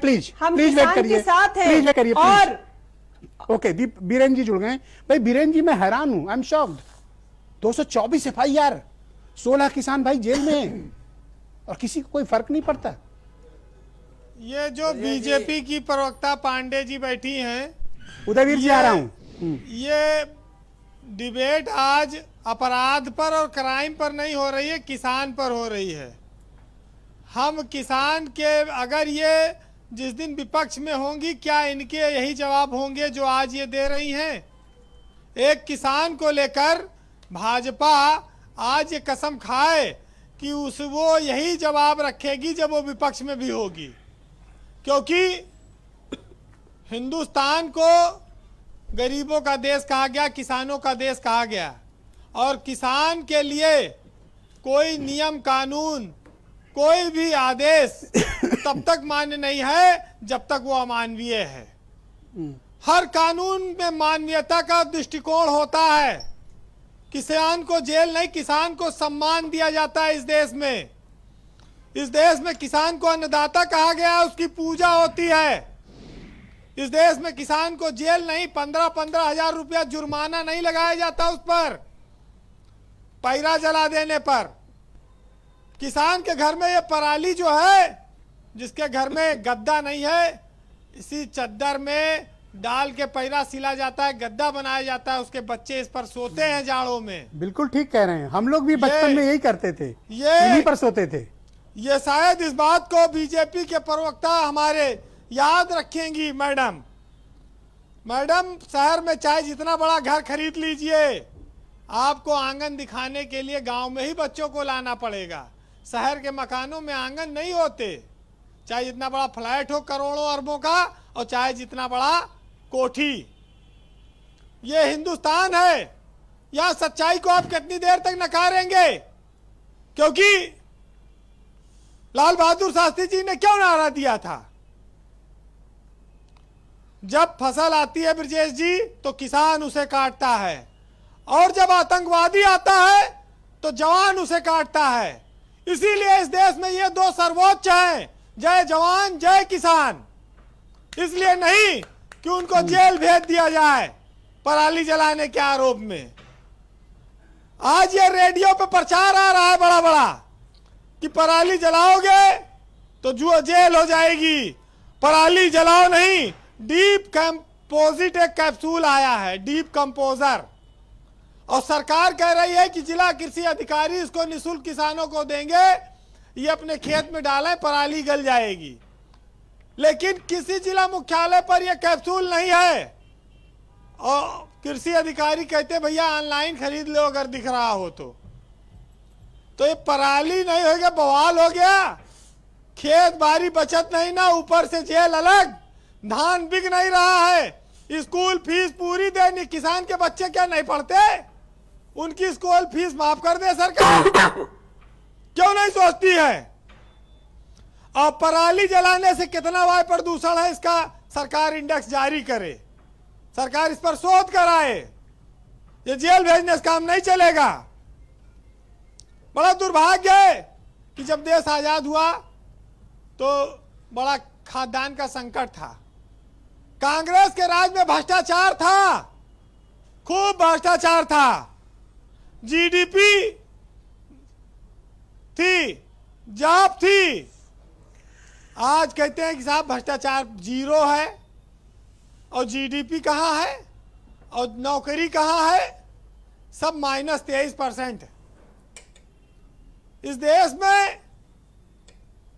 Please हम please wait किसान करिए, के साथ हैं। प्लीज वेट करिए और ओके बीरेन जी जुड़ गए। भाई बीरेन जी मैं हैरान हूं, आई एम शॉक्ड। 224 FIR, 16 किसान भाई जेल में हैं और किसी को कोई फर्क नहीं पड़ता। ये जो बीजेपी की प्रवक्ता पांडे जी बैठी हैं, उदयवीर जी आ रहा हूं। ये डिबेट आज अपराध पर और क्राइम पर नहीं हो रही है, किसान पर हो रही है। हम किसान के, अगर ये जिस दिन विपक्ष में होंगी, क्या इनके यही जवाब होंगे जो आज ये दे रही हैं? एक किसान को लेकर भाजपा आज ये कसम खाए कि वो यही जवाब रखेगी जब वो विपक्ष में भी होगी, क्योंकि हिंदुस्तान को गरीबों का देश कहा गया, किसानों का देश कहा गया, और किसान के लिए कोई नियम कानून, कोई भी आदेश तब तक मान्य नहीं है जब तक वो अमानवीय है। हर कानून में मानवीयता का दृष्टिकोण होता है। किसान को जेल नहीं, किसान को सम्मान दिया जाता है इस देश में। इस देश में किसान को अन्नदाता कहा गया है, उसकी पूजा होती है। इस देश में किसान को जेल नहीं, 15-15 हजार रुपया जुर्माना नहीं लगाया जाता उस पर, पैरा जला देने पर। किसान के घर में ये पराली जो है, जिसके घर में गद्दा नहीं है, इसी चद्दर में डाल के पैरा सिला जाता है, गद्दा बनाया जाता है, उसके बच्चे इस पर सोते हैं जाड़ों में। बिल्कुल ठीक कह रहे हैं, हम लोग भी बचपन में यही करते थे, ये इन्हीं पर सोते थे। ये शायद इस बात को बीजेपी के प्रवक्ता हमारे याद रखेंगी। मैडम शहर में चाहे जितना बड़ा घर खरीद लीजिए, आपको आंगन दिखाने के लिए गांव में ही बच्चों को लाना पड़ेगा। शहर के मकानों में आंगन नहीं होते, चाहे जितना बड़ा फ्लैट हो करोड़ों अरबों का, और चाहे जितना बड़ा कोठी। ये हिंदुस्तान है, यहां सच्चाई को आप कितनी देर तक नकारेंगे? क्योंकि लाल बहादुर शास्त्री जी ने क्यों नारा दिया था, जब फसल आती है ब्रजेश जी तो किसान उसे काटता है, और जब आतंकवादी आता है तो जवान उसे काटता है। इसीलिए इस देश में ये दो सर्वोच्च हैं, जय जवान जय किसान। इसलिए नहीं कि उनको जेल भेज दिया जाए पराली जलाने के आरोप में। आज ये रेडियो पे प्रचार आ रहा है बड़ा बड़ा कि पराली जलाओगे तो जो जेल हो जाएगी। पराली जलाओ नहीं, डीप कंपोजिट एक कैप्सूल आया है, डीप कंपोजर, और सरकार कह रही है कि जिला कृषि अधिकारी इसको निःशुल्क किसानों को देंगे, ये अपने खेत में डालें, पराली गल जाएगी। लेकिन किसी जिला मुख्यालय पर यह कैप्सूल नहीं है, और कृषि अधिकारी कहते भैया ऑनलाइन खरीद लो अगर दिख रहा हो तो ये पराली नहीं हो गया, बवाल हो गया। खेत बारी बचत नहीं ना, ऊपर से जेल अलग, धान बिक नहीं रहा है, स्कूल फीस पूरी देनी। किसान के बच्चे क्या नहीं पढ़ते? उनकी स्कूल फीस माफ कर दे सरकार, क्यों नहीं सोचती है? और पराली जलाने से कितना वायु प्रदूषण है, इसका सरकार इंडेक्स जारी करे, सरकार इस पर शोध कराए। ये जेल भेजने से काम नहीं चलेगा। बड़ा दुर्भाग्य है कि जब देश आजाद हुआ तो बड़ा खाद्यान्न का संकट था। कांग्रेस के राज में भ्रष्टाचार था, खूब भ्रष्टाचार था। जीडीपी थी, जॉब थी। आज कहते हैं कि साहब भ्रष्टाचार 0 है, और जीडीपी कहाँ है और नौकरी कहाँ है? सब -23% है। इस देश में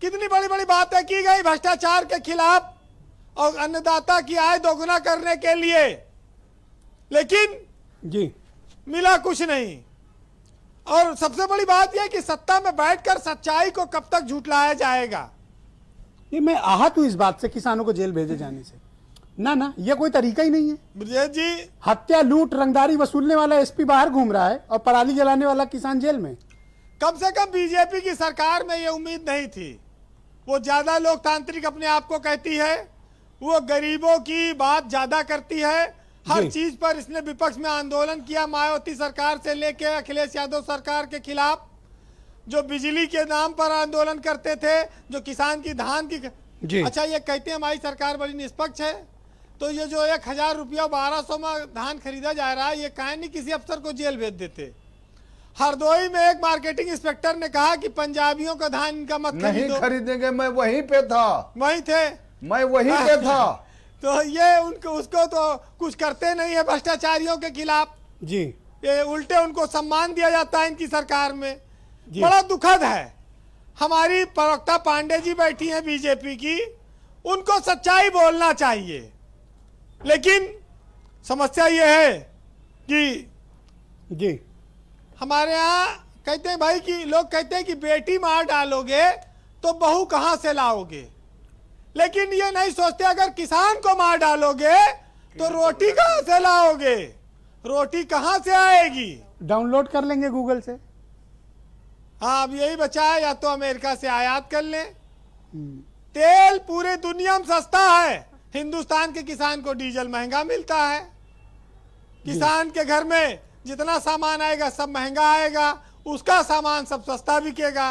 कितनी बड़ी बड़ी बातें की गई भ्रष्टाचार के खिलाफ और अन्नदाता की आय दोगुना करने के लिए, लेकिन जी मिला कुछ नहीं। और सबसे बड़ी बात यह कि सत्ता में बैठकर सच्चाई को कब तक झुठलाया जाएगा। ये मैं आहत हूं इस बात से, किसानों को जेल भेजे जाने से। ना ये कोई तरीका ही नहीं है। ब्रजेश जी, हत्या लूट रंगदारी वसूलने वाला एसपी बाहर घूम रहा है और पराली जलाने वाला किसान जेल में। कम से कम बीजेपी की सरकार में ये उम्मीद नहीं थी। वो ज्यादा लोकतांत्रिक अपने आप को कहती है, वो गरीबों की बात ज्यादा करती है। हर चीज पर इसने विपक्ष में आंदोलन किया, मायावती सरकार से लेके अखिलेश यादव सरकार के खिलाफ, जो बिजली के नाम पर आंदोलन करते थे, जो किसान की धान की जी। अच्छा, ये कहते हैं हमारी सरकार बड़ी निष्पक्ष है, तो ये जो 1000 रुपया 1200 में धान खरीदा जा रहा है, ये काहे नहीं किसी अफसर को जेल भेज देते। हरदोई में एक मार्केटिंग इंस्पेक्टर ने कहा कि पंजाबियों का धान इनका मत नहीं खरीदेंगे, मैं वहीं पे था, वहीं थे, मैं वहीं पे था। तो ये उनको उसको तो कुछ करते नहीं है भ्रष्टाचारियों के खिलाफ, जी ये उल्टे उनको सम्मान दिया जाता है इनकी सरकार में। जी। बड़ा दुखद है। हमारी प्रवक्ता पांडे जी बैठी हैं बीजेपी की, उनको सच्चाई बोलना चाहिए, लेकिन समस्या ये है कि जी हमारे यहाँ कहते हैं भाई कि लोग कहते हैं कि बेटी मार डालोगे तो बहू कहाँ से लाओगे, लेकिन ये नहीं सोचते अगर किसान को मार डालोगे तो रोटी कहाँ से लाओगे, रोटी कहाँ से आएगी। डाउनलोड कर लेंगे गूगल से। हाँ, अब यही बचा है, या तो अमेरिका से आयात कर लें। तेल पूरे दुनिया में सस्ता है, हिंदुस्तान के किसान को डीजल महंगा मिलता है। किसान के घर में जितना सामान आएगा सब महंगा आएगा, उसका सामान सब सस्ता बिकेगा।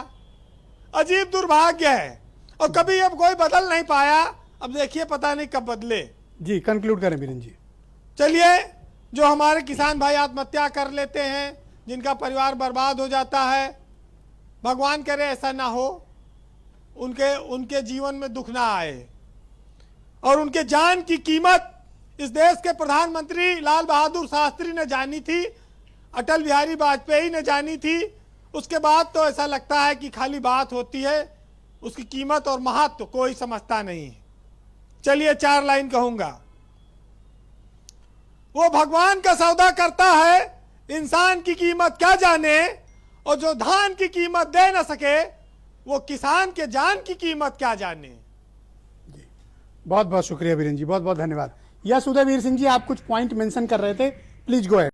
अजीब दुर्भाग्य है, और कभी अब कोई बदल नहीं पाया। अब देखिए पता नहीं कब बदले। जी कंक्लूड करें बीरेन जी। चलिए, जो हमारे किसान भाई आत्महत्या कर लेते हैं, जिनका परिवार बर्बाद हो जाता है, भगवान करे ऐसा ना हो, उनके जीवन में दुख ना आए, और उनके जान की कीमत इस देश के प्रधानमंत्री लाल बहादुर शास्त्री ने जानी थी, अटल बिहारी वाजपेयी ने जानी थी। उसके बाद तो ऐसा लगता है कि खाली बात होती है, उसकी कीमत और महत्व कोई समझता नहीं। चलिए 4 लाइन कहूंगा। वो भगवान का सौदा करता है, इंसान की कीमत क्या जाने, और जो धान की कीमत दे न सके वो किसान के जान की कीमत क्या जाने। बहुत बहुत शुक्रिया बीरेन जी, बहुत बहुत धन्यवाद। यस उदयवीर सिंह जी, आप कुछ पॉइंट मेंशन कर रहे थे, प्लीज गो अहेड।